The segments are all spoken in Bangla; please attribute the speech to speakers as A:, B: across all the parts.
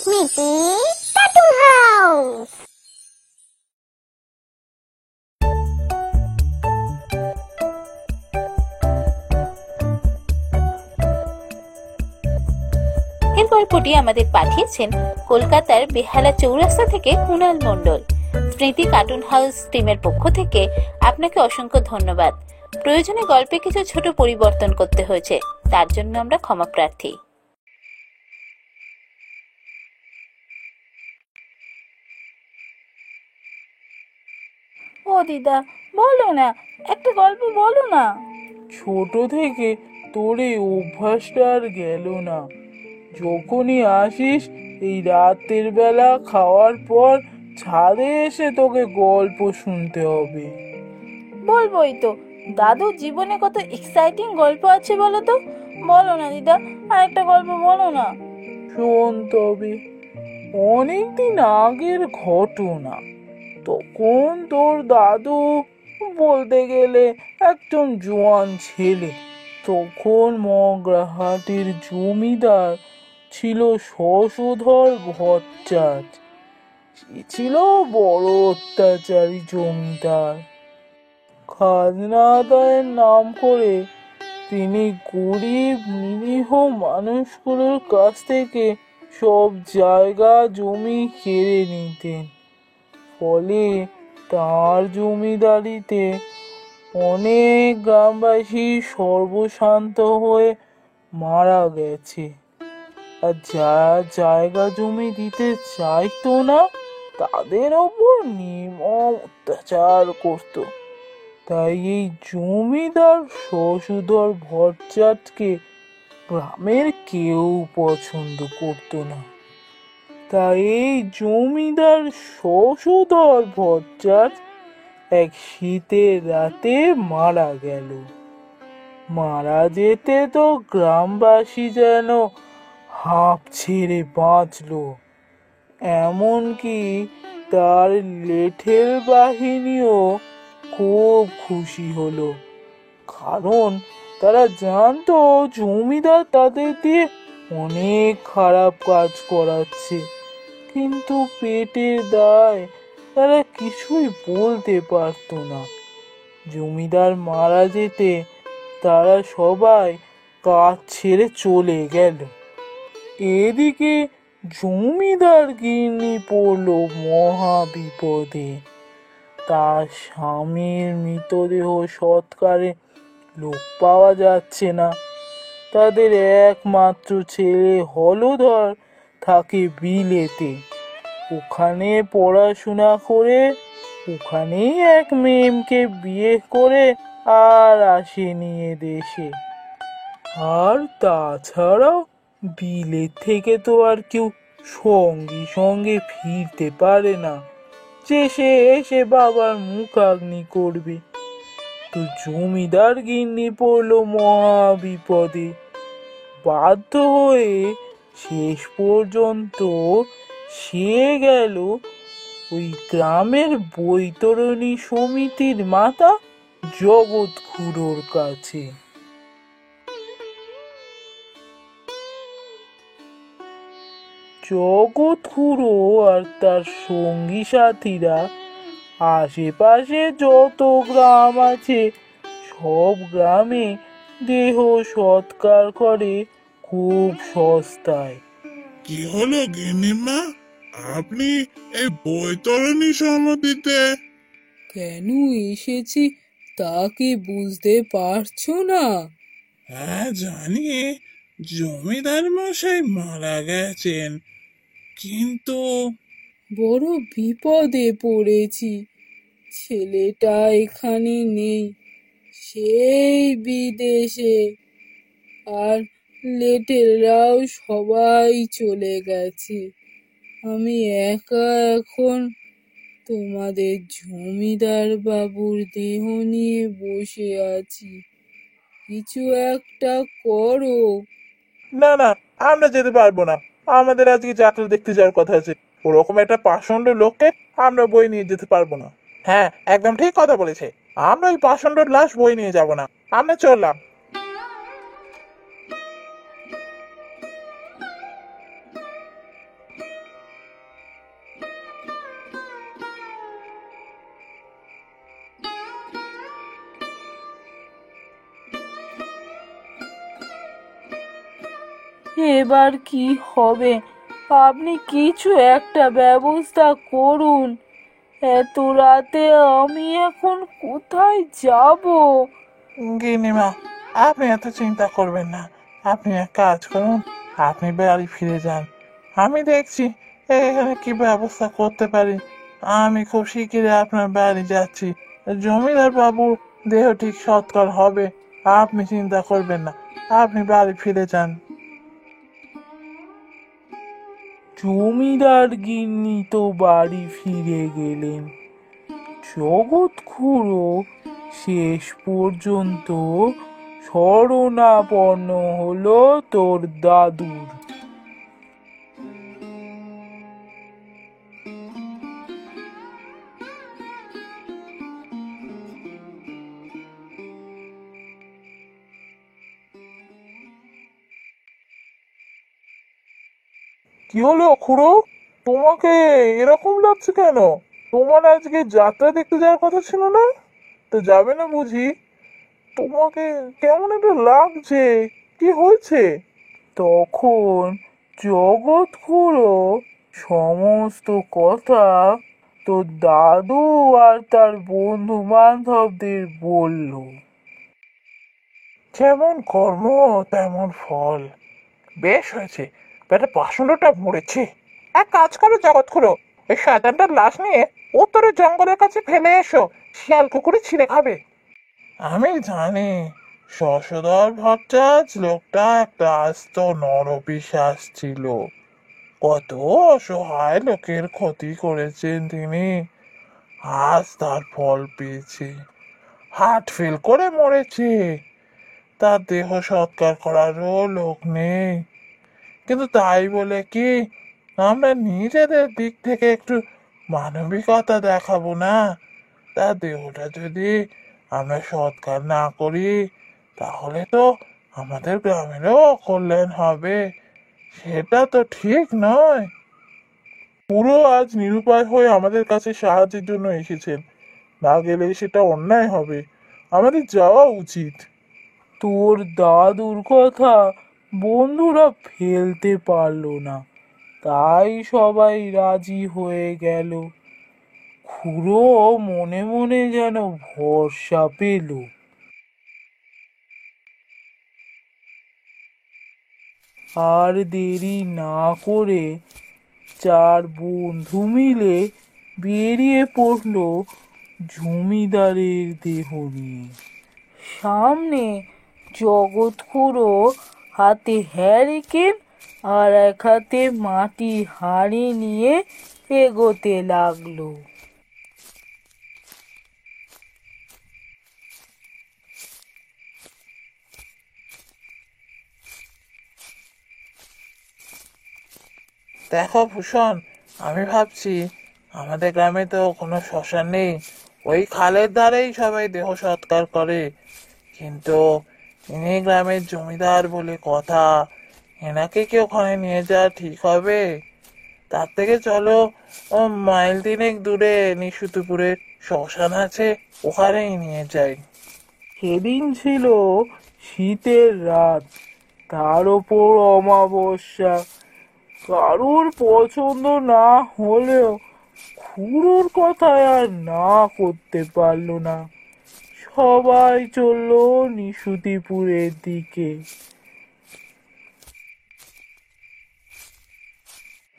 A: স্মৃতি কার্টুন হাউস।
B: এর গল্পটি আমাদের পাঠিয়েছেন কলকাতার বেহালা চৌরাস্তা থেকে কুণাল মণ্ডল। স্মৃতি কার্টুন হাউস টিমের পক্ষ থেকে আপনাকে অসংখ্য ধন্যবাদ। প্রয়োজনে গল্পে কিছু ছোট পরিবর্তন করতে হয়েছে, তার জন্য আমরা ক্ষমা প্রার্থী।
C: ও দিদা, বলো না, একটা গল্প বলো না।
D: ছোট থেকে তোর এই অভ্যাসটা আর গেল না। যখনই আসিস এই রাতের বেলা খাওয়ার পর ছাদে এসে তোকে গল্প শুনতে হবে।
C: বলবোই তো, দাদুর জীবনে কত এক্সাইটিং গল্প আছে বলো তো। বলো না দিদা, আর একটা গল্প বলো না।
D: শোন তবে, অনেকদিন আগের ঘটনা। তখন তোর দাদু বলতে গেলে একজন জোয়ান ছেলে। তখন মগরাহাটের জমিদার ছিল শশধর ভট্টাচার্য। সে ছিল বড় অত্যাচারী জমিদার। খাজনা আদায়ের নাম করে তিনি গরিব নিরীহ মানুষগুলোর কাছ থেকে সব জায়গা জমি কেড়ে নিতেন। ফলে তার জমিদারিতে অনেক গ্রামবাসী সর্বশান্ত হয়ে মারা গেছে। আর যারা জায়গা জমি দিতে চাইতো না, তাদের ওপর নির্মম অত্যাচার করত। তাই এই জমিদার শশধর ভট্টাচার্যকে গ্রামের কেউ পছন্দ করত না। তাই এই জমিদার শশধর ভট্টাচার্য এক শীতের রাতে মারা গেল। মারা যেতে তো গ্রামবাসী যেন হাঁপ ছেড়ে বাঁচল। এমনকি তার লেঠেল বাহিনীও খুব খুশি হলো, কারণ তারা জানতো জমিদার তাদের দিয়ে অনেক খারাপ কাজ করাচ্ছে। কিন্তু পেটের দায় তারা কিছুই বলতে পারতো না। জমিদার মারা যেতে তারা সবাই কাজ ছেড়ে চলে গেল। এদিকে জমিদার গিন্নি পড়ল মহা বিপদে। তার স্বামীর মৃতদেহ সৎকারে লোক পাওয়া যাচ্ছে না। তাদের একমাত্র ছেলে হলধর থাকে বিলেতে। ওখানে পড়াশোনা করে ওখানেই এক মেয়েকে বিয়ে করে আর আসেনি দেশে। আর তাছাড়াও বিলেত থেকে তো আর কেউ সঙ্গে সঙ্গে ফিরতে পারে না যে সে এসে বাবার মুখাগ্নি করবে। তো জমিদার গিন্নি পড়লো মহা বিপদে। বাধ্য হয়ে শেষ পর্যন্ত সে গেল ওই গ্রামের বৈতরণী সমিতির মাতা জগৎখুড়োর কাছে। জগৎখুড়ো আর তার সঙ্গী সাথীরা আশেপাশে যত গ্রাম আছে সব গ্রামে দেহ সৎকার করে খুব সস্তায়।
E: কি হলো গিন্নিমা, আপনি এই বৈতরণী সমিতিতে?
F: কেন এসেছি তা কি বুঝতে পারছো না?
E: হ্যাঁ জানি, জমিদার মশাই মারা গেছেন, কিন্তু
F: বড় বিপদে পড়েছি। ছেলেটা এখানে নেই, সেই বিদেশে। আর লেটেলরাও সবাই চলে গেছে। আমি একা এখন তোমাদের জমিদার বাবুর দেহ নিয়ে বসে আছি। কিছু একটা করো।
D: না না, আমরা যেতে পারবো না। আমাদের আজকে যাত্রা দেখতে যাওয়ার কথা আছে। ওরকম একটা পাষণ্ড লোককে আমরা বই নিয়ে যেতে পারবো না। হ্যাঁ, একদম ঠিক কথা বলেছে। আমরা ওই পাষণ্ড লাশ বই নিয়ে যাব না। আমরা চললাম।
E: কি হলো গিন্নিমা, আপনি এই বৈতরণী সমিতিতে?
F: বড় বিপদে পড়েছি। ছেলেটা এখানে নেই, সেই বিদেশে। আর লেটেলরাও সবাই চলে গেছে। আমি একা এখন তোমাদের জমিদার বাবুর দেহ নিয়ে বসে আছি। কিছু একটা করো।
D: না না, আমরা যেতে পারবো না। আমাদের আজকে যাত্রা দেখতে যাওয়ার কথা আছে। ওরকম একটা পাষণ্ড লোককে আমরা বই নিয়ে যেতে পারবো না। আমরা ওই পাষণ্ড লাশ বই নিয়ে যাব না। আমরা চললাম।
F: এবার কি হবে? আপনি কিছু একটা ব্যবস্থা করুন। এত রাতে আমি এখন কোথায় যাব?
D: গিন্নিমা, আপনি এত চিন্তা করবেন না। আপনি এক কাজ করুন, আপনি বাড়ি ফিরে যান। আমি দেখছি এখানে কি ব্যবস্থা করতে পারি। আমি খুব শিগগিরই আপনার বাড়ি যাচ্ছি। জমিদার বাবুর দেহ ঠিক সৎকার হবে, আপনি চিন্তা করবেন না। আপনি বাড়ি ফিরে যান।
F: জমিদার গিন্নি তো বাড়ি ফিরে গেলেন। জগৎ খুড়ো শেষ পর্যন্ত শরণাপন্ন হলো তোর দাদুর।
D: কি হলো খুড়ো? তোমাকে এরকম লাগছে কেন? তোমার আজকে যাত্রা দেখতে যাওয়ার কথা ছিল না? তো যাবে না বুঝি? তোমাকে কেমন একটা লাগছে, কি হয়েছে?
F: তখন জগৎ খুড়ো সমস্ত কথা তোর দাদু আর তার বন্ধু বান্ধবদের বলল।
D: যেমন কর্ম তেমন ফল। বেশ হয়েছে, বেটা পাষণ্ডটা মরেছে। এক কাজ করো জগৎ খুড়ো, ওই শয়তানটার লাশ নিয়ে উত্তরের জঙ্গলের কাছে ফেলে এসো, শিয়াল কুকুরে ছিঁড়ে খাবে। আমি জানি শশধর ভট্টাচ লোকটা একটা আস্ত নরপিশাচ ছিল। কত অসহায় লোকের ক্ষতি করেছেন তিনি, আজ তার ফল পেয়েছে। হার্ট ফেল করে মরেছে, তার দেহ সৎকার করারও লোক নেই। কিন্তু তাই বলে কি আমরা নিজেদের দিক থেকে একটু মানবিকতা দেখাবো না? তার দেহটা যদি আমরা সৎকার না করি, তাহলে তো আমাদের গ্রামেরও অকল্যাণ হবে। সেটা তো ঠিক নয়। পুরো আজ নিরুপায় হয়ে আমাদের কাছে সাহায্যের জন্য এসেছেন, না গেলে সেটা অন্যায় হবে। আমাদের যাওয়া উচিত।
F: তোর দাদুর কথা বন্ধুরা ফেলতে পারলো না, তাই সবাই রাজি হয়ে গেল। খুড়ো মনে মনে যেন ভরসা পেল। আর দেরি না করে চার বন্ধু মিলে বেরিয়ে পড়লো জমিদারের দেহ নিয়ে। সামনে জগৎ খুড়ো হাতে হ্যারিকেন আর এক হাতে মাটির হাঁড়ি নিয়ে এগোতে লাগলো।
D: দেখো ভূষণ, আমি ভাবছি আমাদের গ্রামে তো কোনো শ্মশান নেই, ওই খালের ধারেই সবাই দেহ সৎকার করে। কিন্তু ইনি গ্রামের জমিদার বলে কথা, এনাকে কি ওখানে নিয়ে যাওয়া ঠিক হবে? তার থেকে চলো মাইল তিনেক দূরে নিশুতিপুরে শ্মশান আছে, ওখানেই নিয়ে যাই।
F: সেদিন ছিল শীতের রাত, তার ওপর অমাবস্যা। কারোর পছন্দ না হলেও খুড়োর কথায় আর না করতে পারলো না। সবাই চললো নিশুতিপুরের দিকে।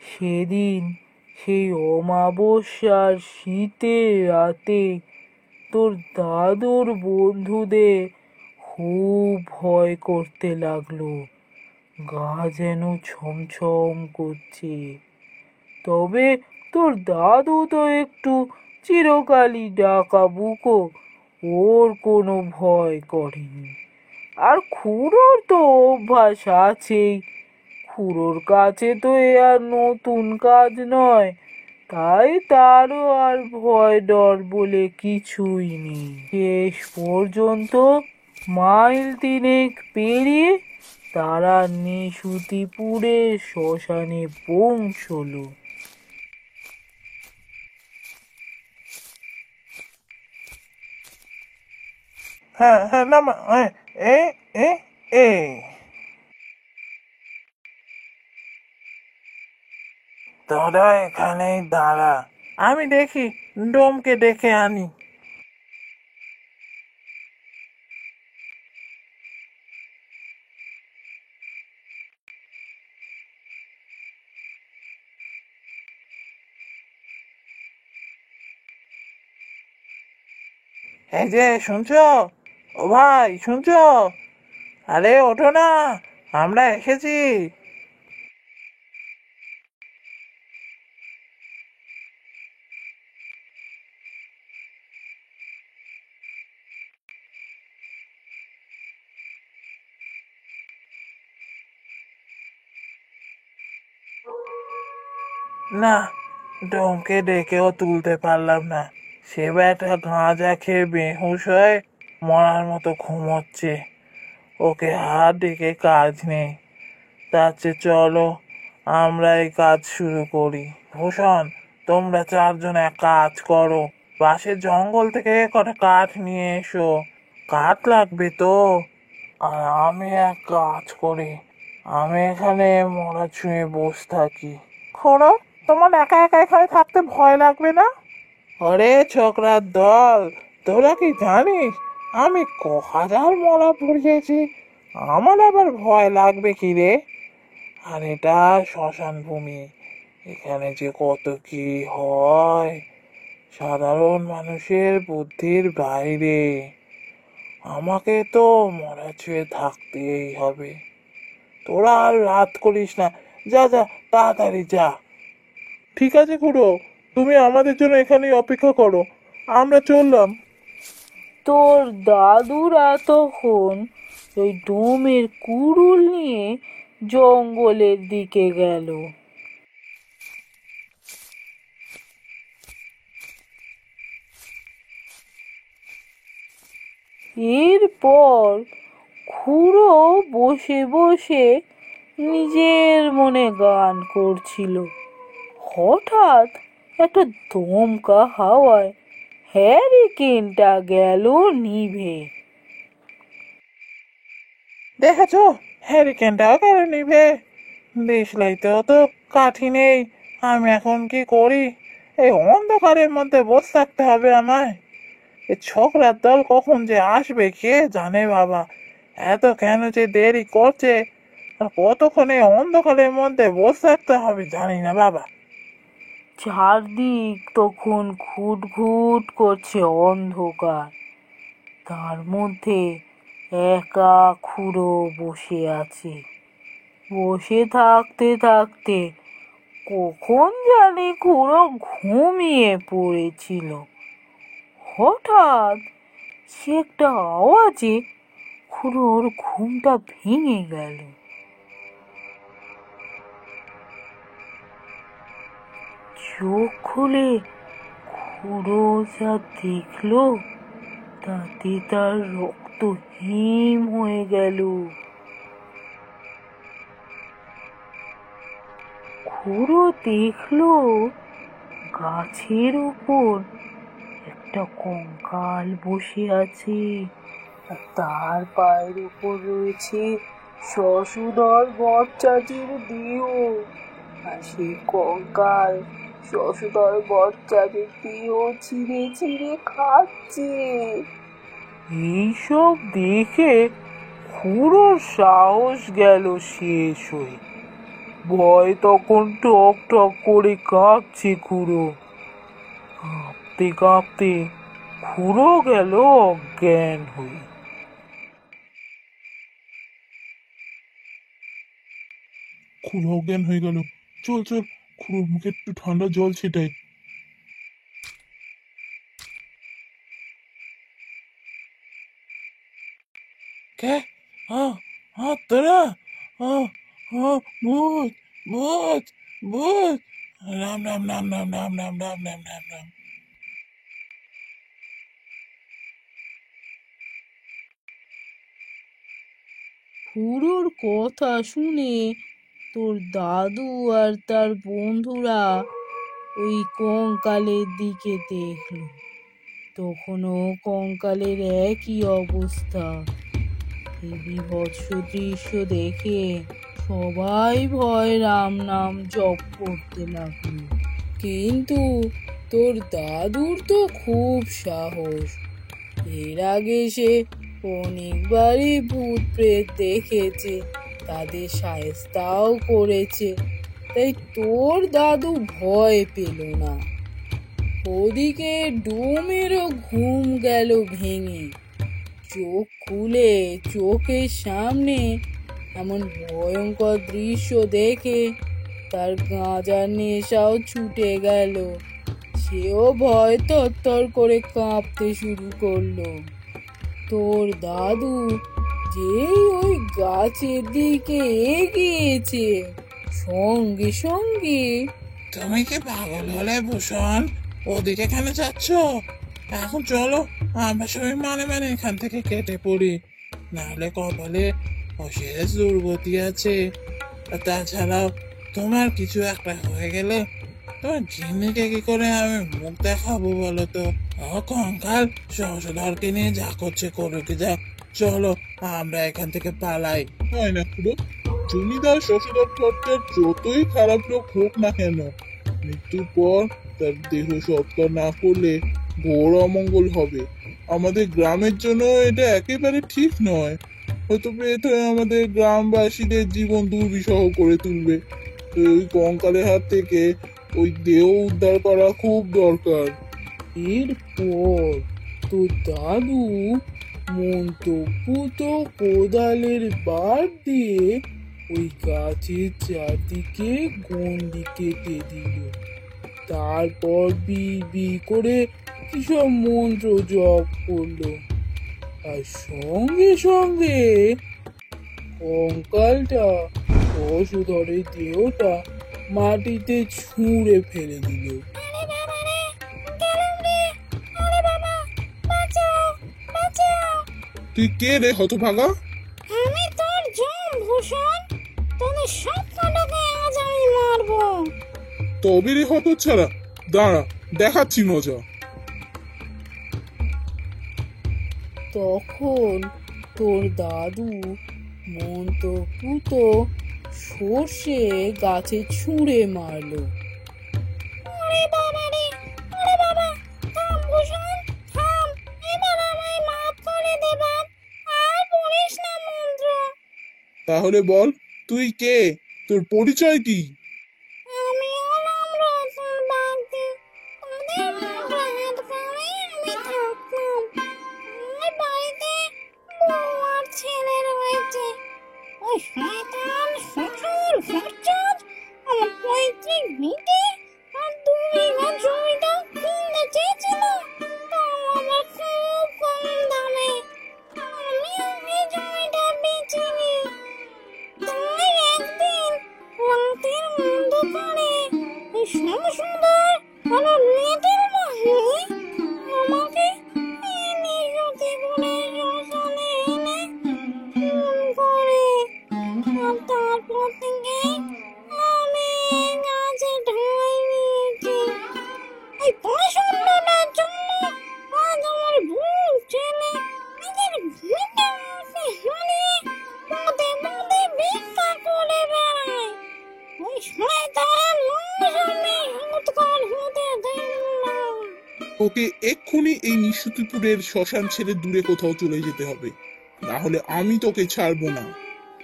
F: সেদিন সেই অমাবস্যার শীতের রাতে তোর দাদুর বন্ধুদের খুব ভয় করতে লাগলো। গা যেন ছমছম করছে। তবে তোর দাদু তো একটু চিরকালই ডাকা বুকো, ওর কোনো ভয় করেনি। আর খুড়োর তো অভ্যাস আছেই, খুড়োর কাছে তো এ আর নতুন কাজ নয়, তাই তারও আর ভয় ডর বলে কিছুই নেই। শেষ পর্যন্ত মাইল তিনেক পেরিয়ে তারা নিশুতিপুরের শ্মশানে পৌঁছলো।
D: হ্যাঁ হ্যাঁ, না এ এ এ তোরা এখানেই দাঁড়া, আমি দেখি ডোমকে ডেকে আনি। এই যে শুনছো, ও ভাই শুনছো, আরে ওঠো না, আমরা এসেছি। না, ডোমকে ডেকেও তুলতে পারলাম না, সে একটা গাঁজা খেয়ে বেহুশ হয়ে মরার মতো ঘুমোচ্ছে। ওকে হাত ডেকে কাজ নেই, তার চেয়ে চলো আমরা এই কাজ শুরু করি। ভূষণ, তোমরা চারজন এক কাজ করো, পাশের জঙ্গল থেকে কটা কাঠ নিয়ে এসো, কাঠ লাগবে তো। আর আমি এক কাজ করি, আমি এখানে মরা ছুঁয়ে বসে থাকি। খোড়ো, তোমার একা একা এখানে থাকতে ভয় লাগবে না? আরে ছোকরার দল, তোরা কি জানিস আমি ক হাজার মরা পড়িয়েছি, আমার আবার ভয় লাগবে কি রে? আর এটা শ্মশান ভূমি, এখানে যে কত কি হয় সাধারণ মানুষের বুদ্ধির বাইরে। আমাকে তো মরা ছুঁয়ে থাকতেই হবে। তোরা আর রাত করিস না, যা যা তাড়াতাড়ি যা। ঠিক আছে খুড়ো, তুমি আমাদের জন্য এখানেই অপেক্ষা করো, আমরা চললাম।
C: তোর দাদুরা তখন ওই ডোমের কুড়ুল নিয়ে জঙ্গলের দিকে গেল। এরপর খুড়ো বসে বসে নিজের মনে গান করছিল। হঠাৎ একটা দমকা হাওয়ায় হ্যারিকেনটা গেল নিভে।
D: দেখেছো, হ্যারিকেনটাও কেন নিভে? দেশলাইতেও তো কাঠি নেই, আমি এখন কি করি? এই অন্ধকারের মধ্যে বসে থাকতে হবে আমায়। এই ছোকরার দল কখন যে আসবে কে জানে বাবা, এত কেন যে দেরি করছে, আর কতক্ষণ এই অন্ধকারের মধ্যে বসে থাকতে হবে জানি না বাবা।
C: চারদিক তখন ঘুটঘুট করছে অন্ধকার, তার মধ্যে একা খুড়ো বসে আছে। বসে থাকতে থাকতে কখন জানি খুড়ো ঘুমিয়ে পড়েছিল। হঠাৎ সে একটা আওয়াজে খুড়োর ঘুমটা ভেঙে গেল। চোখ খুলে খুড়ো যা দেখলো তাতে তার রক্ত হিম হয়ে গেল। খুড়ো দেখলো গাছের উপর একটা কঙ্কাল বসে আছে, আর তার পায়ের উপর রয়েছে শশুধর বটচাচির দেহ। আর সেই কঙ্কাল শশুধর বটচাচির দেহ ছিঁড়ে ছিঁড়ে খাচ্ছে। এইসব দেখে খুড়োর সাহস গেল শেষ হয়ে। ভয় তখন টক টক করে কাঁপছে খুড়ো। কাঁপতে কাঁপতে খুড়ো গেল অজ্ঞান হয়ে।
E: খুড়ো অজ্ঞান হয়ে গেল, চল চল খুড়োর মুখে একটু ঠান্ডা জল ছিটাই।
D: কে? তোরা? ও, ভূত, ভূত, ভূত! রাম রাম রাম রাম রাম রাম রাম রাম রাম রাম।
C: খুড়োর কথা শুনে তোর দাদু আর তার বন্ধুরা ওই কঙ্কালের দিকে দেখলো। তখনও কঙ্কালের একই অবস্থা। এই বীভৎস দৃশ্য দেখে
F: সবাই ভয় রাম নাম জপ করতে লাগলো। কিন্তু তোর দাদুর তো খুব সাহস। এর আগে সে অনেকবারই ভূত প্রেত দেখেছে, তাদের শায়েস্তাও করেছে, তাই তোর দাদু ভয় পেল না। ওদিকে ডোমেরও ঘুম গেল ভেঙে। চোখ খুলে চোখের সামনে এমন ভয়ঙ্কর দৃশ্য দেখে তার গাঁজার নেশাও ছুটে গেল। সেও ভয় তরতর করে কাঁপতে শুরু করলো। তোর দাদু যেই ওই গাছের দিকে এগিয়েছে, সঙ্গে সঙ্গে
D: তুমি কি পাগল হলে ভূষণ? ওদিকে কেন যাচ্ছ? এখন চলো আমরা সবাই মানে এখান থেকে কেটে পড়ি, নাহলে কপালে অশেষ দুর্গতি আছে। আর তাছাড়াও তোমার কিছু একটা হয়ে গেলে তোমার জিন্নিকে কি করে আমি মুখ দেখাবো বলো তো? ও কঙ্কাল শশধরকে নিয়ে যা করছে করুক, যা। চলো আমরা এখান থেকে পালাই।
E: হয় না খুড়ো, জমিদার শশধর ভট্টার যতই খারাপ লোক হোক না কেন, মৃত্যুর পর তার দেহ সৎকার না করলে ঘোর অমঙ্গল হবে। আমাদের গ্রামের জন্য এটা একেবারে ঠিক নয়। হয়তো প্রেত হয়ে আমাদের গ্রামবাসীদের জীবন দুর্বিষহ করে তুলবে। তো ওই কঙ্কালের হাত থেকে ওই দেহ উদ্ধার করা খুব দরকার।
F: এরপর তোর দাদু মন্তব্যুত কোদালের বার দিয়ে ওই গাছের চারদিকে গন্ডি কেটে দিল। তারপর বি করে কিসব মন্ত্র জপ করলো, আর সঙ্গে সঙ্গে কঙ্কালটা অসুধরের দেহটা মাটিতে ছুঁড়ে ফেলে দিল।
E: তুই কে রে হতভাগা?
A: আমি তোর জম ভূষণ, তোদের সব কটাকে আজ আমি মারবো।
E: তবে রে হতচ্ছাড়া, দাঁড়া দেখাচ্ছি মজা।
F: তখন তোর দাদু মন্তব্যুত সর্ষে গাছে ছুঁড়ে মারলো।
A: ওরে বাবা রে, ওরে বাবা, থাম ভূষণ থাম, এবার আমায় মাফ করে দে বাপ, আর পড়িস না মন্ত্র।
E: তাহলে বল তুই কে, তোর পরিচয় কি?
A: আমি হলাম রতন বাগদি, তোদের মন্ত্র হাত করে আমি থাকতাম। আমার বাড়িতে বউ আর ছেলে রয়েছে। ওই শয়তান শ্বশুর ভট্টাচ আমার পৈতৃক ভিটে আর 2 বিঘা জমিটা কিনতে চেয়েছিল, তাও আবার খুব কম দামে। আমি ওই জমিটা বেচিনি। তাই একদিন রাতের অন্ধকারে এই সমসুন্দর আর নেটের বাহিনী আমাকে এই নিশুতি বনে শ্মশানে এনে খুন করে। আর তারপর থেকে আমি গাছে ঠাঁই নিয়েছি। এই পাষণ্ডটার জন্য আজ আমার বউ ছেলে নিজের ভিটে মাকে হারিয়ে পদে পদে ভিক্ষা করে বেড়ায়। ওই শয়তান আমি উৎকার হতে দেব না।
E: ওকে এক্ষুনি এই নিশুতিপুরের শ্মশান ছেড়ে দূরে কোথাও চলে যেতে হবে, না হলে আমি তোকে ছাড়বো না।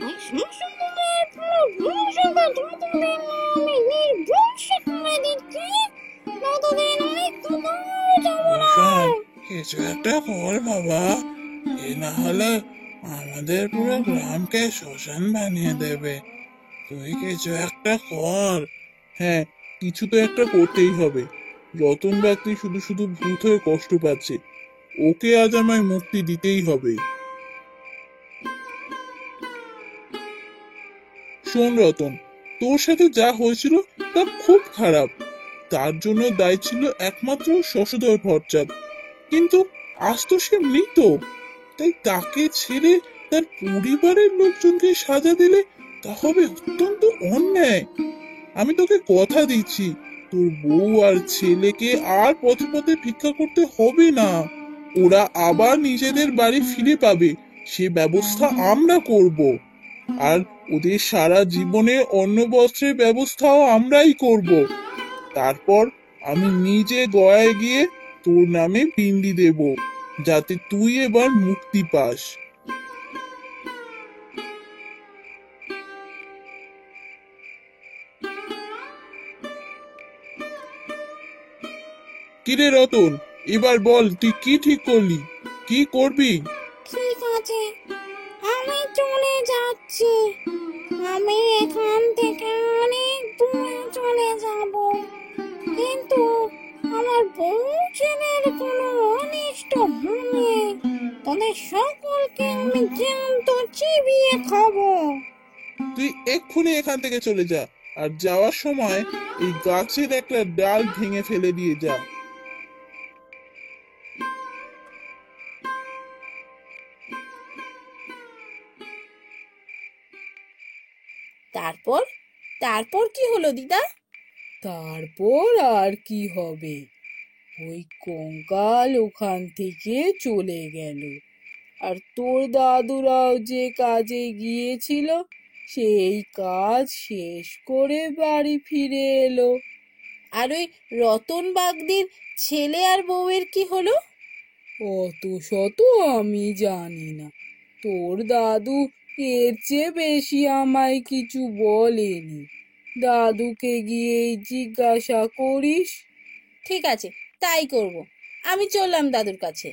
A: ওই সংসারের পুরো বংশকে যতদিন না আমি নির্বংশ করে দিচ্ছি, ততদিন আমি কোথাও যাব না।
D: ভূষণ, কিছু একটা কর বাবা, এ না হলে আমাদের পুরো গ্রামকে শ্মশান বানিয়ে দেবে। তুই কিছু একটা কর।
E: হ্যাঁ, কিছু তো একটা করতেই হবে। রতন ব্যক্তি শুধু শুধু ভূত হয়ে কষ্ট পাচ্ছে, ওকে আজ আমায় মুক্তি দিতেই হবে। শোন রতন, তোর সাথে যা হয়েছিল তা খুব খারাপ। তার জন্য দায়ী ছিল একমাত্র শশধর ভট্টাচার্য, কিন্তু আজ তো সে মৃত। তাই তাকে ছেড়ে তার পরিবারের লোকজনকে সাজা দিলে তা হবে অত্যন্ত অন্যায়। আমি তোকে কথা দিচ্ছি, তোর বউ আর ছেলেকে আর পথে পথে ভিক্ষা করতে হবে না। ওরা আবার নিজেদের বাড়ি ফিরে পাবে, সে ব্যবস্থা আমরা করব। আর ওদের সারা জীবনে অন্ন বস্ত্রের ব্যবস্থাও আমরাই করব। তারপর আমি নিজে গয়ায় গিয়ে তোর নামে পিণ্ডি দেব, যাতে তুই এবার মুক্তি পাস। কিরে রতন, এবার বল তুই কি ঠিক করলি, কি করবি?
A: ঠিক আছে, আমি চলে যাচ্ছি। আমি এখান থেকে অনেক দূরে চলে যাব, কিন্তু আমার বউ ছেলের কোনো অনিষ্ট হলে তাদের সকলকে আমি জ্যান্ত চিবিয়ে খাবো।
E: তুই এক্ষুনি এখান থেকে চলে যা, আর যাওয়ার সময় এই গাছের একটা ডাল ভেঙে ফেলে দিয়ে যা।
C: তারপর তারপর কি হলো দিদা?
F: তারপর আর কি হবে, ওই কঙ্কাল ওখান থেকে চলে গেল, আর তোর দাদুরাও যে কাজে গিয়েছিল সেই কাজ শেষ করে বাড়ি ফিরে এলো।
C: আর ওই রতন বাগদির ছেলে আর বউয়ের কি হলো?
F: অত শত আমি জানি না, তোর দাদু এর চেয়ে বেশি আমায় কিছু বলেনি। দাদুকে গিয়েই জিজ্ঞাসা করিস।
C: ঠিক আছে, তাই করব। আমি চললাম দাদুর কাছে।